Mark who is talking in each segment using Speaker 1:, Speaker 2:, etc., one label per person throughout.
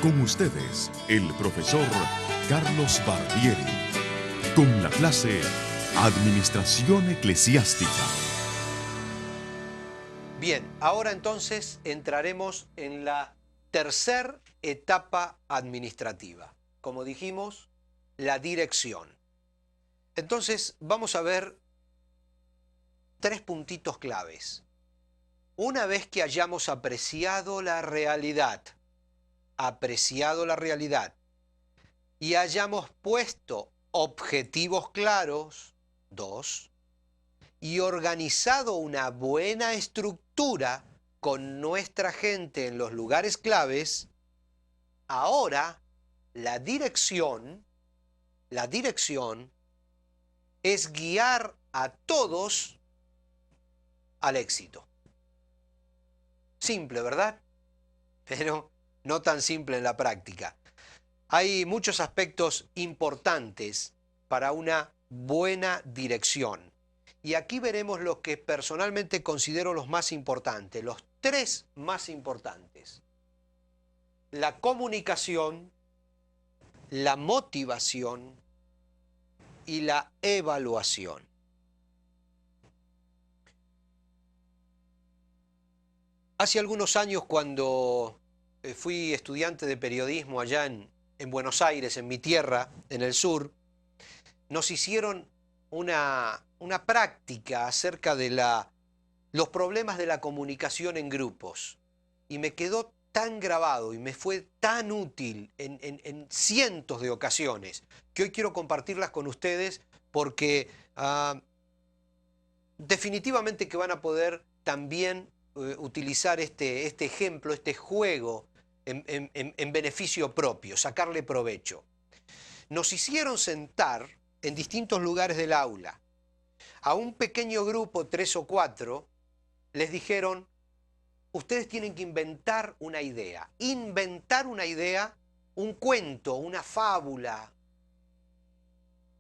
Speaker 1: Con ustedes, el profesor Carlos Barbieri, con la clase Administración Eclesiástica.
Speaker 2: Bien, ahora entonces entraremos en la tercera etapa administrativa. Como dijimos, la dirección. Entonces vamos a ver tres puntitos claves. Una vez que hayamos apreciado la realidad y hayamos puesto objetivos claros, dos, y organizado una buena estructura con nuestra gente en los lugares claves, ahora la dirección es guiar a todos al éxito. Simple, ¿verdad? Pero no tan simple en la práctica. Hay muchos aspectos importantes para una buena dirección. Y aquí veremos lo que personalmente considero los más importantes, los tres más importantes. La comunicación, la motivación y la evaluación. Hace algunos años, cuando fui estudiante de periodismo allá en Buenos Aires, en mi tierra, en el sur, nos hicieron una práctica acerca de los problemas de la comunicación en grupos. Y me quedó tan grabado y me fue tan útil en cientos de ocasiones que hoy quiero compartirlas con ustedes porque definitivamente que van a poder también utilizar este ejemplo, este juego en beneficio propio, sacarle provecho. Nos hicieron sentar en distintos lugares del aula. A un pequeño grupo, 3 o 4, les dijeron: ustedes tienen que inventar una idea, un cuento, una fábula,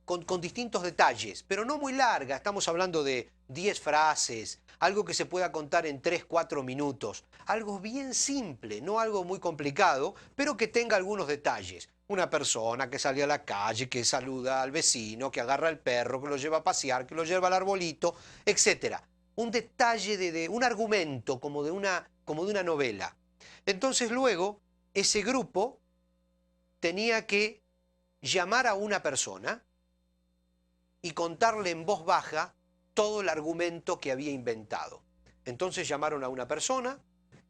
Speaker 2: con distintos detalles, pero no muy larga. Estamos hablando de 10 frases, algo que se pueda contar en 3, 4 minutos, algo bien simple, no algo muy complicado, pero que tenga algunos detalles. Una persona que sale a la calle, que saluda al vecino, que agarra al perro, que lo lleva a pasear, que lo lleva al arbolito, etc. Un detalle un argumento como de una novela. Entonces luego ese grupo tenía que llamar a una persona y contarle en voz baja todo el argumento que había inventado. Entonces llamaron a una persona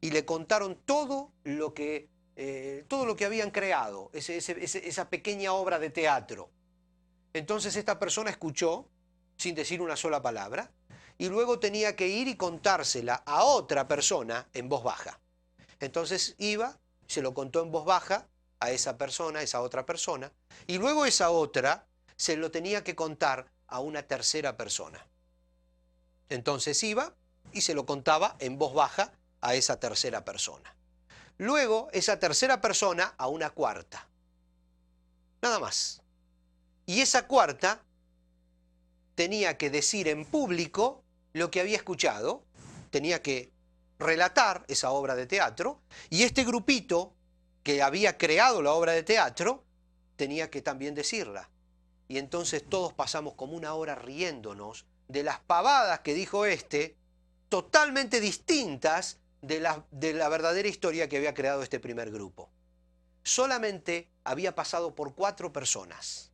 Speaker 2: y le contaron todo lo que habían creado, esa pequeña obra de teatro. Entonces esta persona escuchó sin decir una sola palabra y luego tenía que ir y contársela a otra persona en voz baja. Entonces iba, se lo contó en voz baja a esa persona, a esa otra persona, y luego esa otra se lo tenía que contar a una tercera persona. Entonces iba y se lo contaba en voz baja a esa tercera persona. Luego esa tercera persona a una cuarta. Nada más. Y esa cuarta tenía que decir en público lo que había escuchado, tenía que relatar esa obra de teatro, y este grupito que había creado la obra de teatro tenía que también decirla. Y entonces todos pasamos como una hora riéndonos de las pavadas que dijo totalmente distintas de la verdadera historia que había creado este primer grupo. Solamente había pasado por 4 personas.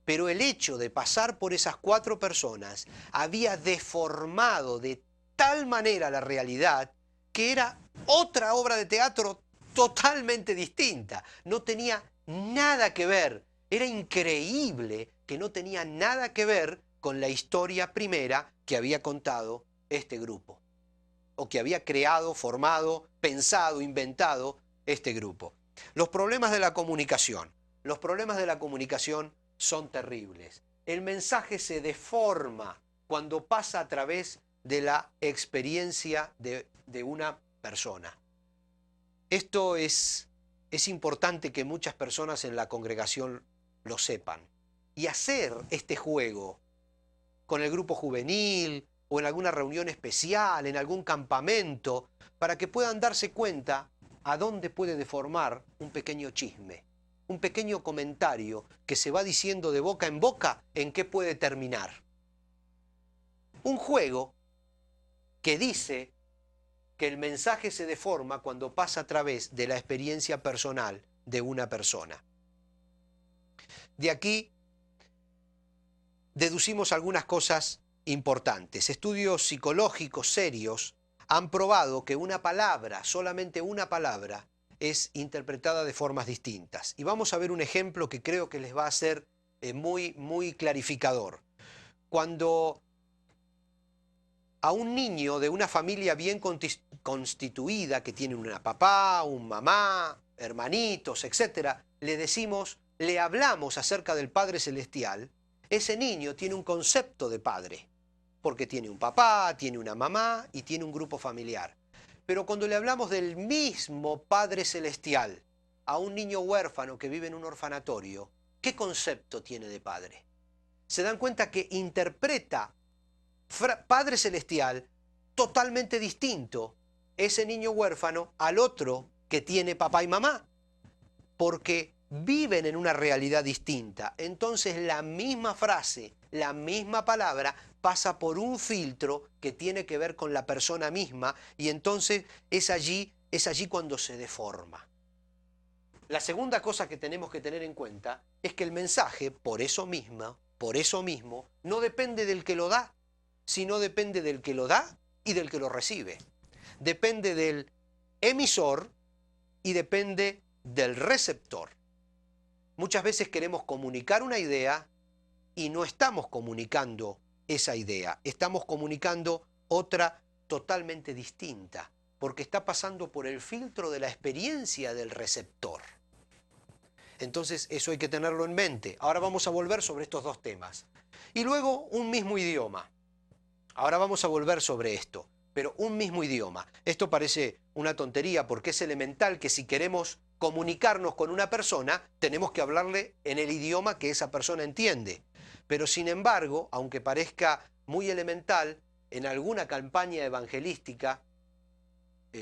Speaker 2: Pero el hecho de pasar por esas 4 personas había deformado de tal manera la realidad que era otra obra de teatro totalmente distinta. No tenía nada que ver. Era increíble que no tenía nada que ver con la historia primera que había contado este grupo, o que había creado, formado, pensado, inventado este grupo. Los problemas de la comunicación. Los problemas de la comunicación son terribles. El mensaje se deforma cuando pasa a través de la experiencia de una persona. Esto es importante que muchas personas en la congregación lo sepan. Y hacer este juego con el grupo juvenil o en alguna reunión especial, en algún campamento, para que puedan darse cuenta a dónde puede deformar un pequeño chisme, un pequeño comentario que se va diciendo de boca en boca, en qué puede terminar. Un juego que dice que el mensaje se deforma cuando pasa a través de la experiencia personal de una persona. De aquí deducimos algunas cosas importantes. Estudios psicológicos serios han probado que una palabra, solamente una palabra, es interpretada de formas distintas. Y vamos a ver un ejemplo que creo que les va a ser muy clarificador. Cuando a un niño de una familia bien constituida, que tiene una papá, un mamá, hermanitos, etc., le hablamos acerca del Padre Celestial, ese niño tiene un concepto de padre, porque tiene un papá, tiene una mamá y tiene un grupo familiar. Pero cuando le hablamos del mismo Padre Celestial a un niño huérfano que vive en un orfanatorio, ¿qué concepto tiene de padre? Se dan cuenta que interpreta Padre Celestial totalmente distinto ese niño huérfano al otro que tiene papá y mamá, porque viven en una realidad distinta. Entonces la misma frase, la misma palabra pasa por un filtro que tiene que ver con la persona misma, y entonces es allí cuando se deforma. La segunda cosa que tenemos que tener en cuenta es que el mensaje, por eso mismo, no depende del que lo da, sino depende del que lo da y del que lo recibe. Depende del emisor y depende del receptor. Muchas veces queremos comunicar una idea y no estamos comunicando esa idea, estamos comunicando otra totalmente distinta, porque está pasando por el filtro de la experiencia del receptor. Entonces eso hay que tenerlo en mente. Ahora vamos a volver sobre estos dos temas. Y luego un mismo idioma. Ahora vamos a volver sobre esto, pero un mismo idioma. Esto parece una tontería porque es elemental que si queremos comunicarnos con una persona, tenemos que hablarle en el idioma que esa persona entiende. Pero sin embargo, aunque parezca muy elemental, en alguna campaña evangelística,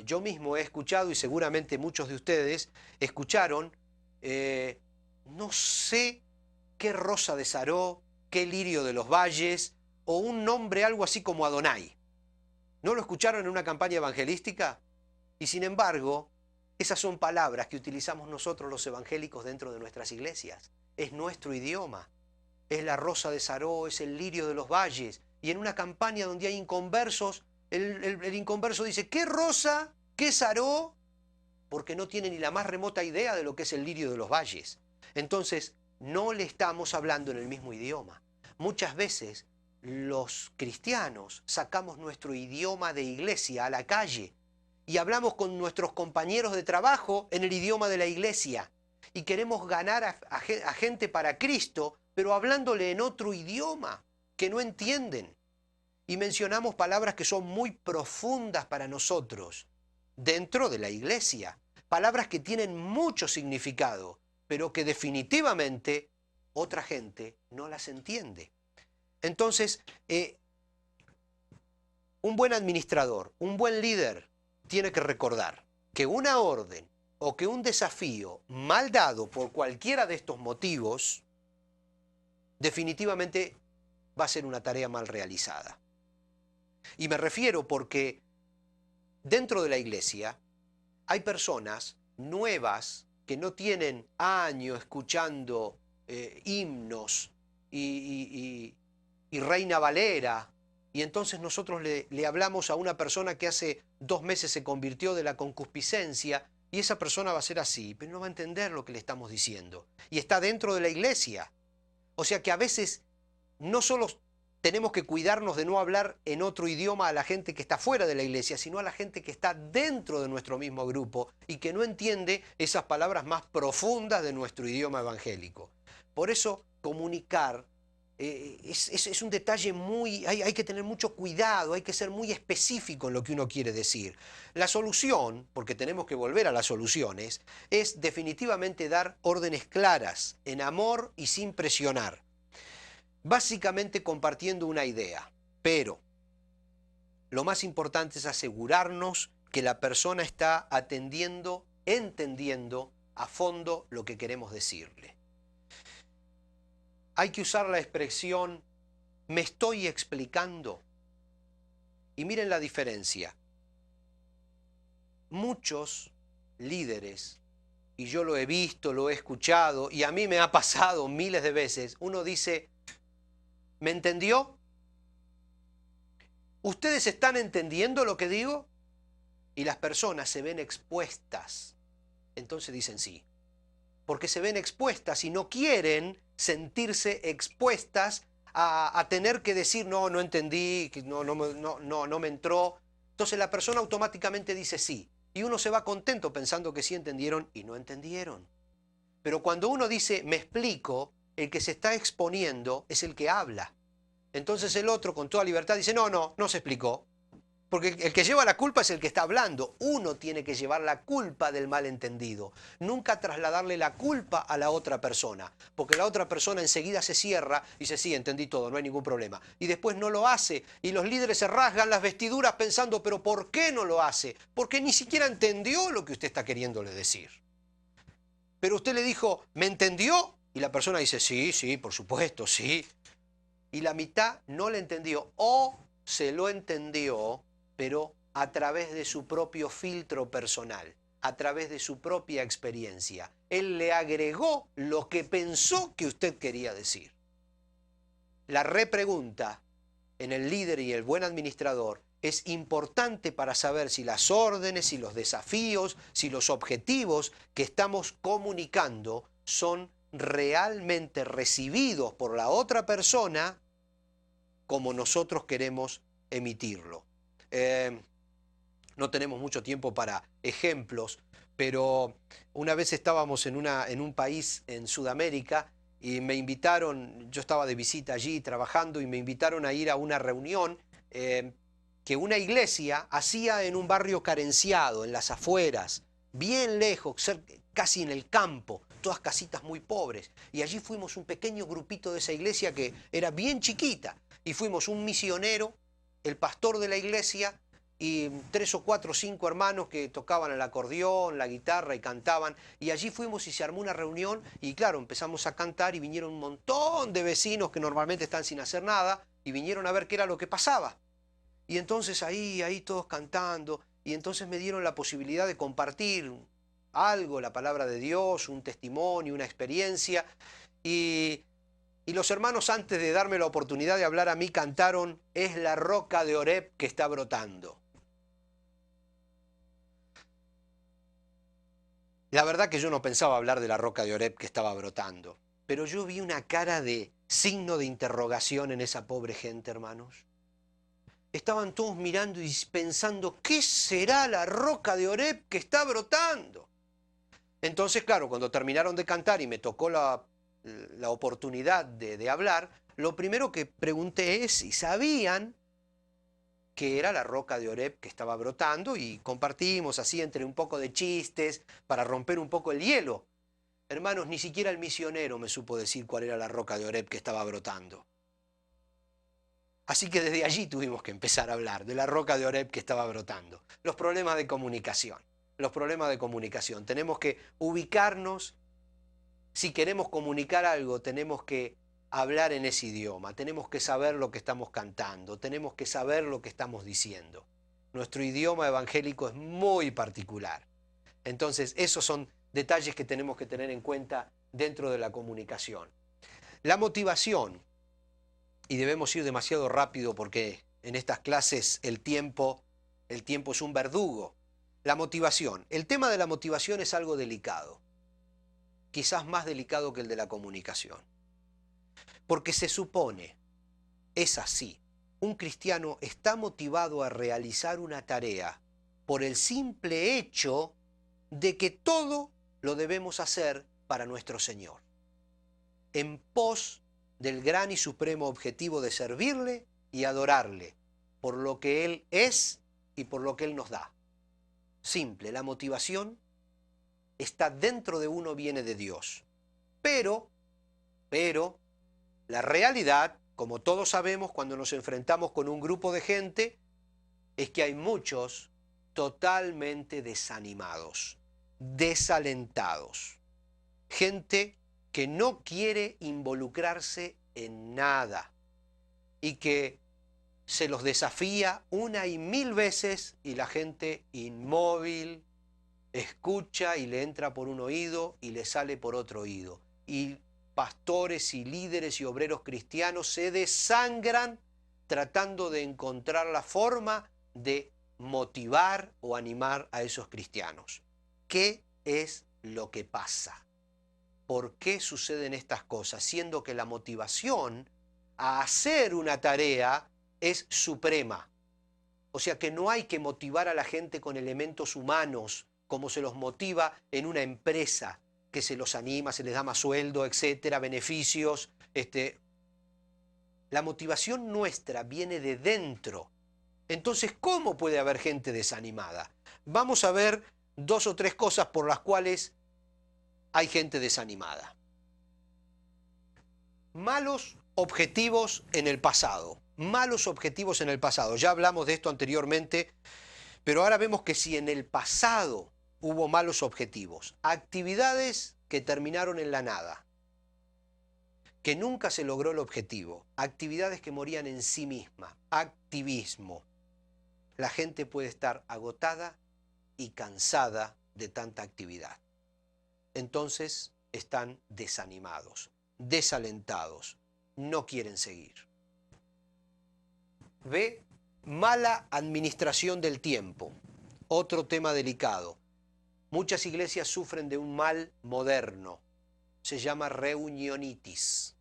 Speaker 2: yo mismo he escuchado, y seguramente muchos de ustedes escucharon, no sé qué rosa de Saró, qué lirio de los valles, o un nombre algo así como Adonai. ¿No lo escucharon en una campaña evangelística? Y sin embargo, esas son palabras que utilizamos nosotros los evangélicos dentro de nuestras iglesias. Es nuestro idioma. Es la rosa de Saró, es el lirio de los valles. Y en una campaña donde hay inconversos, el inconverso dice, ¿qué rosa? ¿Qué Saró? Porque no tiene ni la más remota idea de lo que es el lirio de los valles. Entonces, no le estamos hablando en el mismo idioma. Muchas veces los cristianos sacamos nuestro idioma de iglesia a la calle y hablamos con nuestros compañeros de trabajo en el idioma de la iglesia y queremos ganar a gente para Cristo, pero hablándole en otro idioma que no entienden. Y mencionamos palabras que son muy profundas para nosotros dentro de la iglesia, palabras que tienen mucho significado, pero que definitivamente otra gente no las entiende. Entonces, un buen administrador, un buen líder, tiene que recordar que una orden o que un desafío mal dado por cualquiera de estos motivos, definitivamente va a ser una tarea mal realizada. Y me refiero porque dentro de la iglesia hay personas nuevas que no tienen años escuchando himnos y Reina Valera, y entonces nosotros le hablamos a una persona que hace 2 meses se convirtió de la concupiscencia, y esa persona va a ser así, pero no va a entender lo que le estamos diciendo. Y está dentro de la iglesia. O sea que a veces no solo tenemos que cuidarnos de no hablar en otro idioma a la gente que está fuera de la iglesia, sino a la gente que está dentro de nuestro mismo grupo y que no entiende esas palabras más profundas de nuestro idioma evangélico. Por eso comunicar es un detalle hay que tener mucho cuidado, hay que ser muy específico en lo que uno quiere decir. La solución, porque tenemos que volver a las soluciones, es definitivamente dar órdenes claras, en amor y sin presionar. Básicamente compartiendo una idea, pero lo más importante es asegurarnos que la persona está atendiendo entendiendo a fondo lo que queremos decirle. Hay que usar la expresión "me estoy explicando". Y miren la diferencia. Muchos líderes, y yo lo he visto, lo he escuchado, y a mí me ha pasado miles de veces, uno dice, ¿me entendió? ¿Ustedes están entendiendo lo que digo? Y las personas se ven expuestas. Entonces dicen sí. Porque se ven expuestas y no quieren sentirse expuestas a tener que decir, no, no entendí, no me entró. Entonces la persona automáticamente dice sí. Y uno se va contento pensando que sí entendieron y no entendieron. Pero cuando uno dice, me explico, el que se está exponiendo es el que habla. Entonces el otro con toda libertad dice, no se explicó. Porque el que lleva la culpa es el que está hablando. Uno tiene que llevar la culpa del malentendido. Nunca trasladarle la culpa a la otra persona. Porque la otra persona enseguida se cierra y dice, sí, entendí todo, no hay ningún problema. Y después no lo hace. Y los líderes se rasgan las vestiduras pensando, pero ¿por qué no lo hace? Porque ni siquiera entendió lo que usted está queriéndole decir. Pero usted le dijo, ¿me entendió? Y la persona dice, sí, por supuesto, sí. Y la mitad no le entendió. O se lo entendió, pero a través de su propio filtro personal, a través de su propia experiencia. Él le agregó lo que pensó que usted quería decir. La repregunta en el líder y el buen administrador es importante para saber si las órdenes, si los desafíos, si los objetivos que estamos comunicando son realmente recibidos por la otra persona como nosotros queremos emitirlo. No tenemos mucho tiempo para ejemplos, pero una vez estábamos en un país en Sudamérica y me invitaron, yo estaba de visita allí trabajando y me invitaron a ir a una reunión que una iglesia hacía en un barrio carenciado, en las afueras, bien lejos, casi en el campo, todas casitas muy pobres. Y allí fuimos un pequeño grupito de esa iglesia que era bien chiquita. Y fuimos un misionero, el pastor de la iglesia y 3 o 4 o 5 hermanos que tocaban el acordeón, la guitarra y cantaban. Y allí fuimos y se armó una reunión y claro, empezamos a cantar y vinieron un montón de vecinos que normalmente están sin hacer nada y vinieron a ver qué era lo que pasaba. Y entonces ahí todos cantando y entonces me dieron la posibilidad de compartir algo, la palabra de Dios, un testimonio, una experiencia. Y los hermanos, antes de darme la oportunidad de hablar a mí, cantaron "Es la roca de Oreb que está brotando". La verdad que yo no pensaba hablar de la roca de Oreb que estaba brotando, pero yo vi una cara de signo de interrogación en esa pobre gente, hermanos. Estaban todos mirando y pensando, ¿qué será la roca de Oreb que está brotando? Entonces, claro, cuando terminaron de cantar y me tocó la oportunidad de hablar, lo primero que pregunté es si sabían que era la roca de Oreb que estaba brotando y compartimos así entre un poco de chistes para romper un poco el hielo. Hermanos, ni siquiera el misionero me supo decir cuál era la roca de Oreb que estaba brotando. Así que desde allí tuvimos que empezar a hablar de la roca de Oreb que estaba brotando. Los problemas de comunicación. Los problemas de comunicación. Tenemos que ubicarnos. Si queremos comunicar algo, tenemos que hablar en ese idioma. Tenemos que saber lo que estamos cantando. Tenemos que saber lo que estamos diciendo. Nuestro idioma evangélico es muy particular. Entonces, esos son detalles que tenemos que tener en cuenta dentro de la comunicación. La motivación. Y debemos ir demasiado rápido porque en estas clases el tiempo es un verdugo. La motivación. El tema de la motivación es algo delicado. Quizás más delicado que el de la comunicación. Porque se supone, es así, un cristiano está motivado a realizar una tarea por el simple hecho de que todo lo debemos hacer para nuestro Señor. En pos del gran y supremo objetivo de servirle y adorarle por lo que Él es y por lo que Él nos da. Simple, la motivación está dentro de uno, viene de Dios. Pero, la realidad, como todos sabemos cuando nos enfrentamos con un grupo de gente, es que hay muchos totalmente desanimados. desalentados. Gente que no quiere involucrarse en nada y que se los desafía una y mil veces y la gente inmóvil escucha y le entra por un oído y le sale por otro oído. Y pastores y líderes y obreros cristianos se desangran tratando de encontrar la forma de motivar o animar a esos cristianos. ¿Qué es lo que pasa? ¿Por qué suceden estas cosas? Siendo que la motivación a hacer una tarea es suprema. O sea que no hay que motivar a la gente con elementos humanos, como se los motiva en una empresa, que se los anima, se les da más sueldo, etcétera, beneficios. La motivación nuestra viene de dentro. Entonces, ¿cómo puede haber gente desanimada? Vamos a ver 2 o 3 cosas por las cuales hay gente desanimada. Malos objetivos en el pasado. Malos objetivos en el pasado. Ya hablamos de esto anteriormente, pero ahora vemos que si en el pasado hubo malos objetivos, actividades que terminaron en la nada, que nunca se logró el objetivo, actividades que morían en sí misma, activismo, la gente puede estar agotada y cansada de tanta actividad. Entonces están desanimados, desalentados, no quieren seguir. B, mala administración del tiempo. Otro tema delicado. Muchas iglesias sufren de un mal moderno. Se llama reunionitis.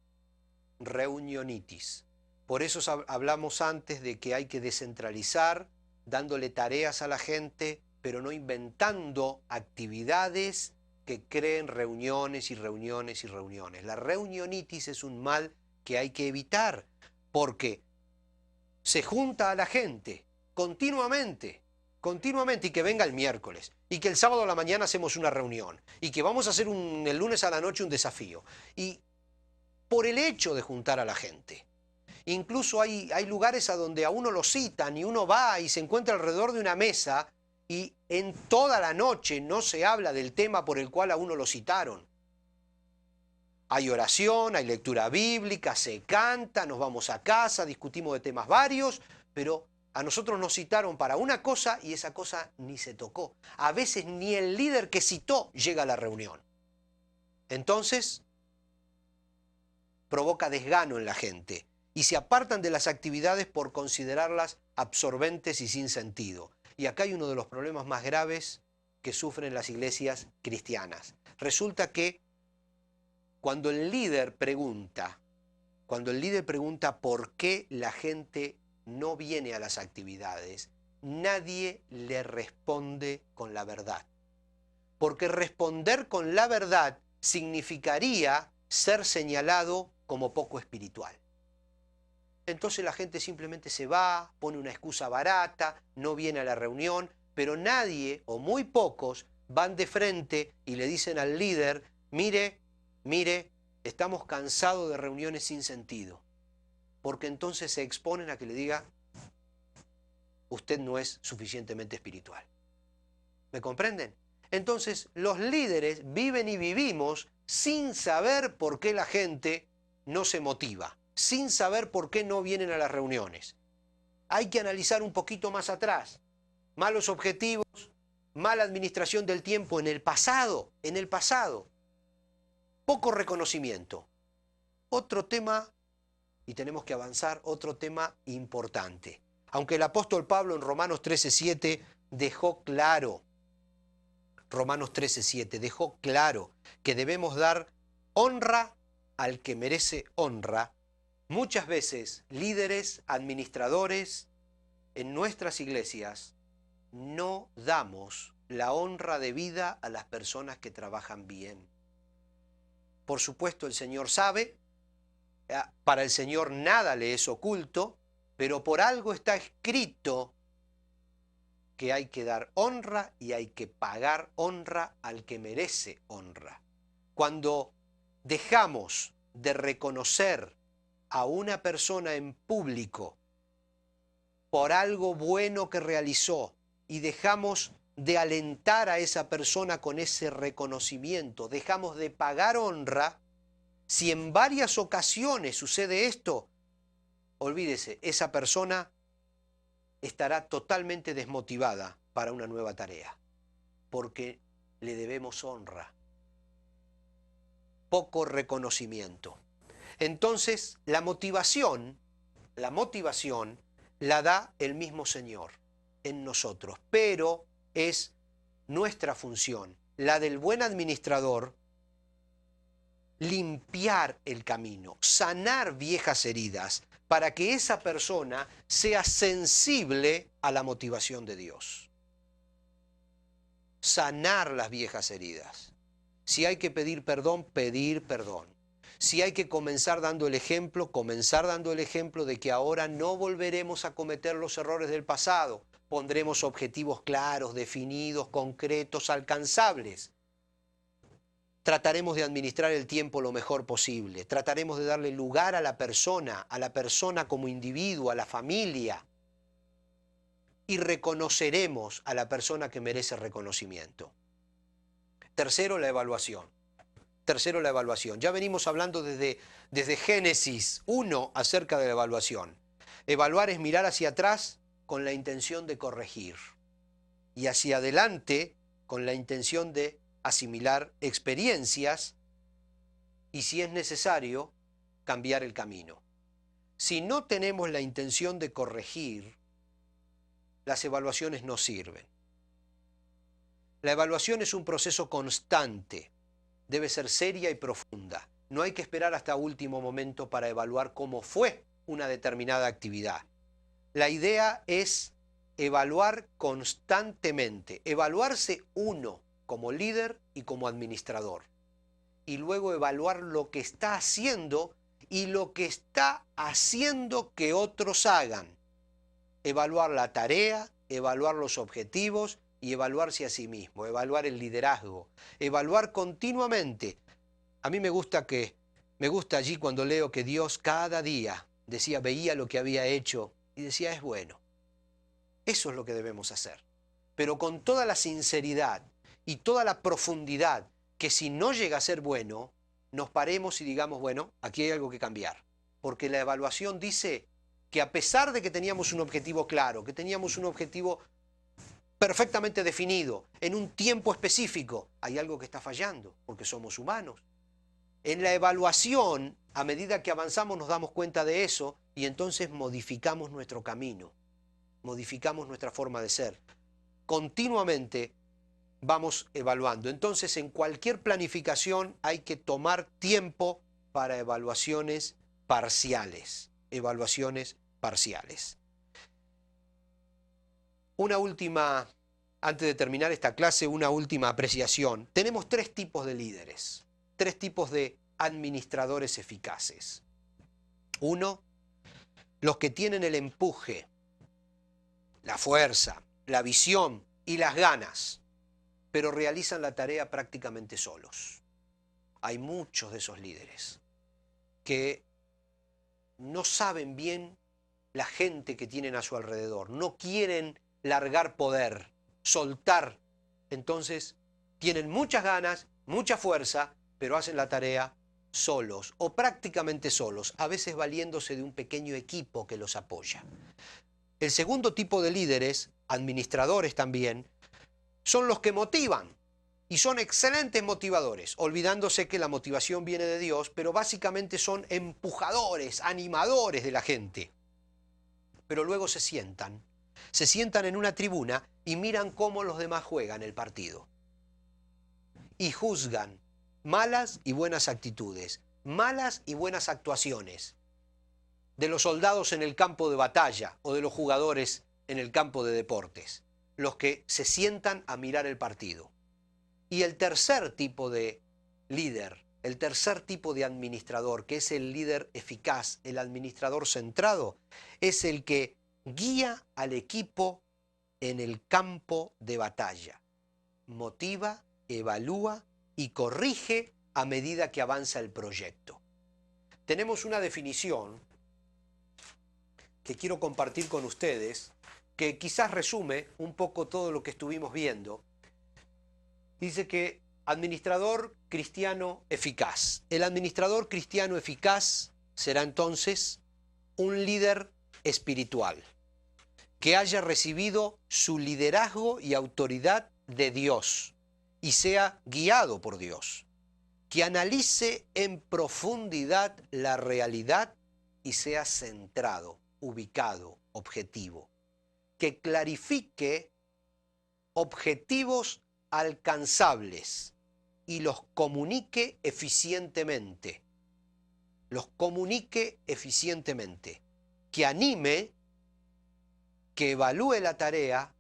Speaker 2: Reunionitis. Por eso hablamos antes de que hay que descentralizar, dándole tareas a la gente, pero no inventando actividades que creen reuniones y reuniones y reuniones. La reunionitis es un mal que hay que evitar, porque se junta a la gente continuamente, y que venga el miércoles, y que el sábado a la mañana hacemos una reunión, y que vamos a hacer el lunes a la noche un desafío. Y por el hecho de juntar a la gente. Incluso hay lugares a donde a uno lo citan y uno va y se encuentra alrededor de una mesa y en toda la noche no se habla del tema por el cual a uno lo citaron. Hay oración, hay lectura bíblica, se canta, nos vamos a casa, discutimos de temas varios, pero a nosotros nos citaron para una cosa y esa cosa ni se tocó. A veces ni el líder que citó llega a la reunión. Entonces, provoca desgano en la gente y se apartan de las actividades por considerarlas absorbentes y sin sentido. Y acá hay uno de los problemas más graves que sufren las iglesias cristianas. Resulta que cuando el líder pregunta por qué la gente no viene a las actividades, nadie le responde con la verdad. Porque responder con la verdad significaría ser señalado como poco espiritual. Entonces la gente simplemente se va, pone una excusa barata, no viene a la reunión, pero nadie o muy pocos van de frente y le dicen al líder, mire, estamos cansados de reuniones sin sentido. Porque entonces se exponen a que le diga, usted no es suficientemente espiritual. ¿Me comprenden? Entonces los líderes viven y vivimos sin saber por qué la gente no se motiva, sin saber por qué no vienen a las reuniones. Hay que analizar un poquito más atrás. Malos objetivos, mala administración del tiempo en el pasado. Poco reconocimiento. Otro tema, y tenemos que avanzar, otro tema importante. Aunque el apóstol Pablo en Romanos 13:7 dejó claro, que debemos dar honra al que merece honra, muchas veces líderes, administradores en nuestras iglesias no damos la honra debida a las personas que trabajan bien. Por supuesto, el Señor sabe, para el Señor nada le es oculto, pero por algo está escrito que hay que dar honra y hay que pagar honra al que merece honra. Cuando dejamos de reconocer a una persona en público por algo bueno que realizó y dejamos de alentar a esa persona con ese reconocimiento, dejamos de pagar honra, si en varias ocasiones sucede esto, olvídese, esa persona estará totalmente desmotivada para una nueva tarea, porque le debemos honra, poco reconocimiento. Entonces, la motivación la da el mismo Señor en nosotros, pero es nuestra función, la del buen administrador, limpiar el camino, sanar viejas heridas, para que esa persona sea sensible a la motivación de Dios. Sanar las viejas heridas. Si hay que pedir perdón, pedir perdón. Si hay que comenzar dando el ejemplo, comenzar dando el ejemplo de que ahora no volveremos a cometer los errores del pasado. Pondremos objetivos claros, definidos, concretos, alcanzables. Trataremos de administrar el tiempo lo mejor posible. Trataremos de darle lugar a la persona como individuo, a la familia. Y reconoceremos a la persona que merece reconocimiento. Tercero, la evaluación. Ya venimos hablando desde Génesis 1 acerca de la evaluación. Evaluar es mirar hacia atrás con la intención de corregir y hacia adelante con la intención de asimilar experiencias y, si es necesario, cambiar el camino. Si no tenemos la intención de corregir, las evaluaciones no sirven. La evaluación es un proceso constante, debe ser seria y profunda. No hay que esperar hasta último momento para evaluar cómo fue una determinada actividad. La idea es evaluar constantemente, evaluarse uno como líder y como administrador, y luego evaluar lo que está haciendo y lo que está haciendo que otros hagan. Evaluar la tarea, evaluar los objetivos y evaluarse a sí mismo, evaluar el liderazgo, evaluar continuamente. A mí me gusta allí cuando leo que Dios cada día veía lo que había hecho y decía, es bueno. Eso es lo que debemos hacer, pero con toda la sinceridad y toda la profundidad, que si no llega a ser bueno, nos paremos y digamos, bueno, aquí hay algo que cambiar. Porque la evaluación dice que a pesar de que teníamos un objetivo claro, que teníamos un objetivo perfectamente definido, en un tiempo específico, hay algo que está fallando, porque somos humanos. En la evaluación, a medida que avanzamos, nos damos cuenta de eso y entonces modificamos nuestro camino, modificamos nuestra forma de ser. Continuamente vamos evaluando. Entonces, en cualquier planificación hay que tomar tiempo para evaluaciones parciales. Antes de terminar esta clase, una última apreciación. Tenemos tres tipos de líderes, tres tipos de administradores eficaces. Uno, los que tienen el empuje, la fuerza, la visión y las ganas, pero realizan la tarea prácticamente solos. Hay muchos de esos líderes que no saben bien la gente que tienen a su alrededor, no quieren largar poder, soltar. Entonces tienen muchas ganas, mucha fuerza, pero hacen la tarea solos o prácticamente solos, a veces valiéndose de un pequeño equipo que los apoya. El segundo tipo de líderes, administradores también, son los que motivan y son excelentes motivadores, olvidándose que la motivación viene de Dios, pero básicamente son empujadores, animadores de la gente. Pero luego se sientan en una tribuna y miran cómo los demás juegan el partido. Y juzgan malas y buenas actitudes, malas y buenas actuaciones de los soldados en el campo de batalla o de los jugadores en el campo de deportes, los que se sientan a mirar el partido. Y el tercer tipo de líder, el tercer tipo de administrador, que es el líder eficaz, el administrador centrado, es el que guía al equipo en el campo de batalla. Motiva, evalúa y corrige a medida que avanza el proyecto. Tenemos una definición que quiero compartir con ustedes, que quizás resume un poco todo lo que estuvimos viendo. Dice que administrador cristiano eficaz. El administrador cristiano eficaz será entonces un líder espiritual que haya recibido su liderazgo y autoridad de Dios y sea guiado por Dios, que analice en profundidad la realidad y sea centrado, ubicado, objetivo, que clarifique objetivos alcanzables y los comunique eficientemente. Que anime, que evalúe la tarea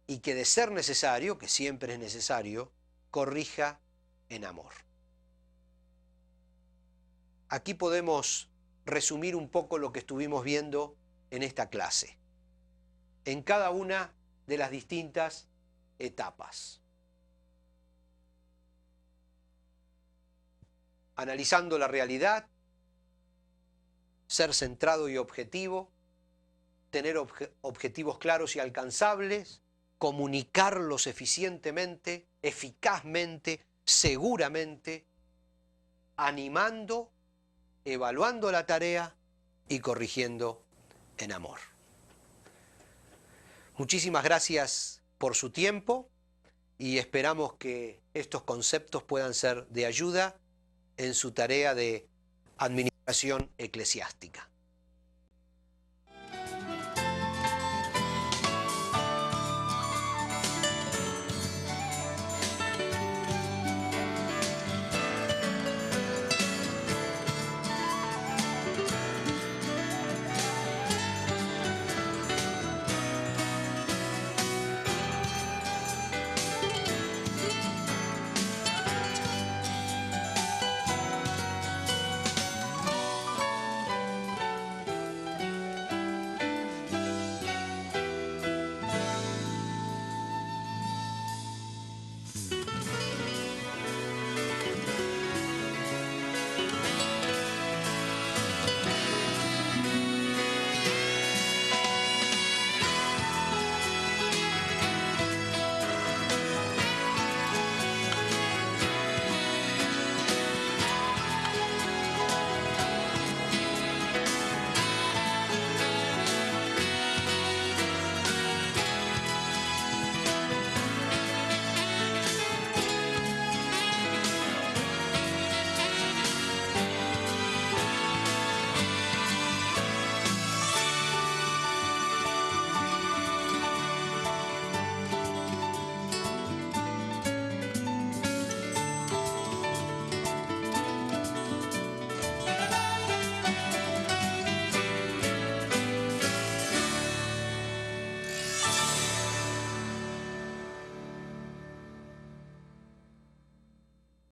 Speaker 2: y que de ser necesario, que siempre es necesario, corrija en amor. Aquí podemos resumir un poco lo que estuvimos viendo en esta clase, en cada una de las distintas etapas. Analizando la realidad, ser centrado y objetivo, tener objetivos claros y alcanzables, comunicarlos eficientemente, eficazmente, seguramente, animando, evaluando la tarea y corrigiendo en amor. Muchísimas gracias por su tiempo y esperamos que estos conceptos puedan ser de ayuda en su tarea de administración eclesiástica.